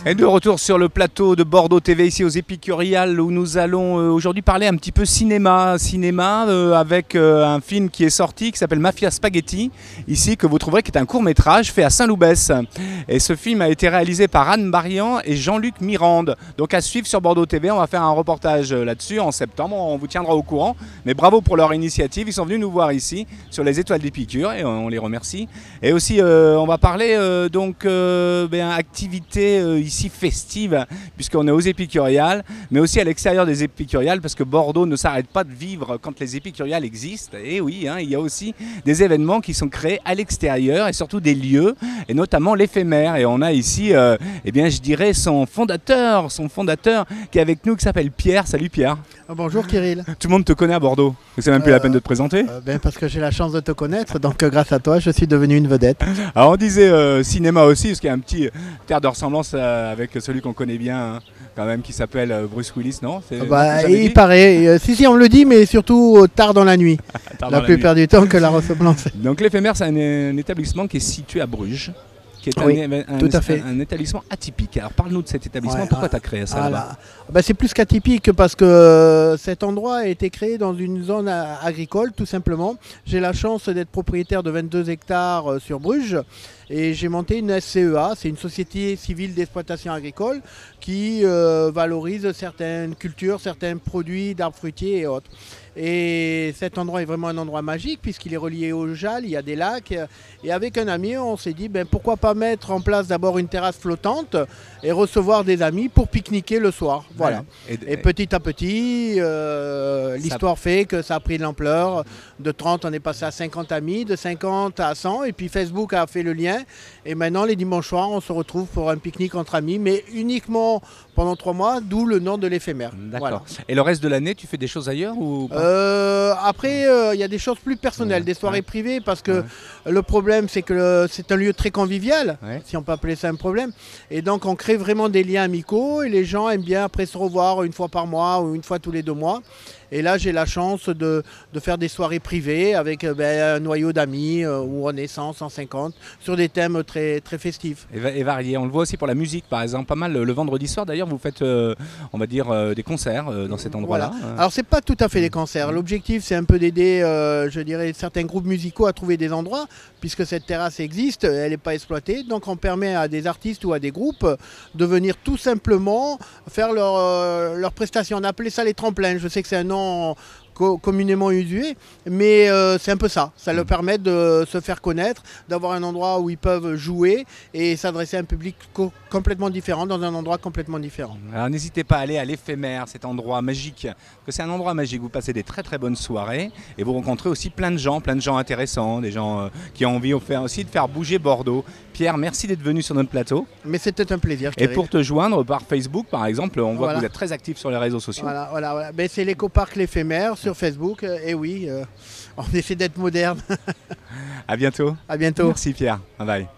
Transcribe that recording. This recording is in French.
Et de retour sur le plateau de Bordeaux TV, ici aux Épicuriales, où nous allons aujourd'hui parler un petit peu cinéma. Avec un film qui est sorti, qui s'appelle Mafia Spaghetti, ici, que vous trouverez, qui est un court-métrage fait à Saint-Loubès. Et ce film a été réalisé par Anne Barian et Jean-Luc Mirande. Donc à suivre sur Bordeaux TV, on va faire un reportage là-dessus en septembre, on vous tiendra au courant. Mais bravo pour leur initiative, ils sont venus nous voir ici, sur les étoiles d'Épicure, et on les remercie. Et aussi, on va parler activité ici festive, puisqu'on est aux Épicuriales, mais aussi à l'extérieur des Épicuriales, parce que Bordeaux ne s'arrête pas de vivre quand les Épicuriales existent. Et oui, il y a aussi des événements qui sont créés à l'extérieur, et surtout des lieux, et notamment l'éphémère. Et on a ici, je dirais, son fondateur qui est avec nous, qui s'appelle Pierre. Salut Pierre. Bonjour Kirill. Tout le monde te connaît à Bordeaux, c'est même plus la peine de te présenter. Parce que j'ai la chance de te connaître, donc grâce à toi, je suis devenu une vedette. Alors on disait cinéma aussi, parce qu'il y a un petit terre de ressemblance avec celui qu'on connaît bien, quand même, qui s'appelle Bruce Willis, non? Il paraît, si on me le dit, mais surtout tard dans la nuit, la plupart du temps que la ressemblance. Donc l'éphémère, c'est un établissement qui est situé à Bruges, qui est un établissement atypique. Alors parle-nous de cet établissement, pourquoi tu as créé ça là-bas? C'est plus qu'atypique parce que cet endroit a été créé dans une zone agricole, tout simplement. J'ai la chance d'être propriétaire de 22 hectares sur Bruges et j'ai monté une SCEA, c'est une société civile d'exploitation agricole qui valorise certaines cultures, certains produits d'arbres fruitiers et autres. Et cet endroit est vraiment un endroit magique puisqu'il est relié au Jalles, il y a des lacs. Et avec un ami, on s'est dit pourquoi pas mettre en place d'abord une terrasse flottante et recevoir des amis pour pique-niquer le soir. Voilà. Et petit à petit, l'histoire fait que ça a pris de l'ampleur. De 30, on est passé à 50 amis, de 50 à 100. Et puis Facebook a fait le lien. Et maintenant, les dimanches soirs, on se retrouve pour un pique-nique entre amis, mais uniquement pendant 3 mois, d'où le nom de l'éphémère. D'accord. Voilà. Et le reste de l'année, tu fais des choses ailleurs ou pas? Après, il y a des choses plus personnelles, des soirées privées, parce que le problème, c'est que c'est un lieu très convivial, si on peut appeler ça un problème. Et donc, on crée vraiment des liens amicaux et les gens aiment bien après se revoir une fois par mois ou une fois tous les 2 mois. Et là, j'ai la chance de faire des soirées privées avec un noyau d'amis où on est 100, 150 sur des thèmes très, très festifs. Et variés. On le voit aussi pour la musique, par exemple. Pas mal le vendredi soir, d'ailleurs, vous faites, des concerts dans cet endroit-là. Voilà. Alors, c'est pas tout à fait des concerts. L'objectif, c'est un peu d'aider, certains groupes musicaux à trouver des endroits, puisque cette terrasse existe, elle n'est pas exploitée. Donc, on permet à des artistes ou à des groupes de venir tout simplement faire leur prestation. On a appelé ça les tremplins. Je sais que c'est un nom communément usué, mais c'est un peu ça. Ça leur permet de se faire connaître, d'avoir un endroit où ils peuvent jouer et s'adresser à un public complètement différent, dans un endroit complètement différent. Alors n'hésitez pas à aller à l'éphémère, cet endroit magique, que c'est un endroit magique. Vous passez des très très bonnes soirées et vous rencontrez aussi plein de gens intéressants, des gens qui ont envie aussi de faire bouger Bordeaux. Pierre, merci d'être venu sur notre plateau. Mais c'était un plaisir. Et pour te joindre par Facebook, par exemple, on voit que vous êtes très actif sur les réseaux sociaux. Voilà. C'est l'écoparc l'éphémère sur Facebook. Et oui, on essaie d'être moderne. À bientôt. À bientôt. Merci Pierre. Bye bye.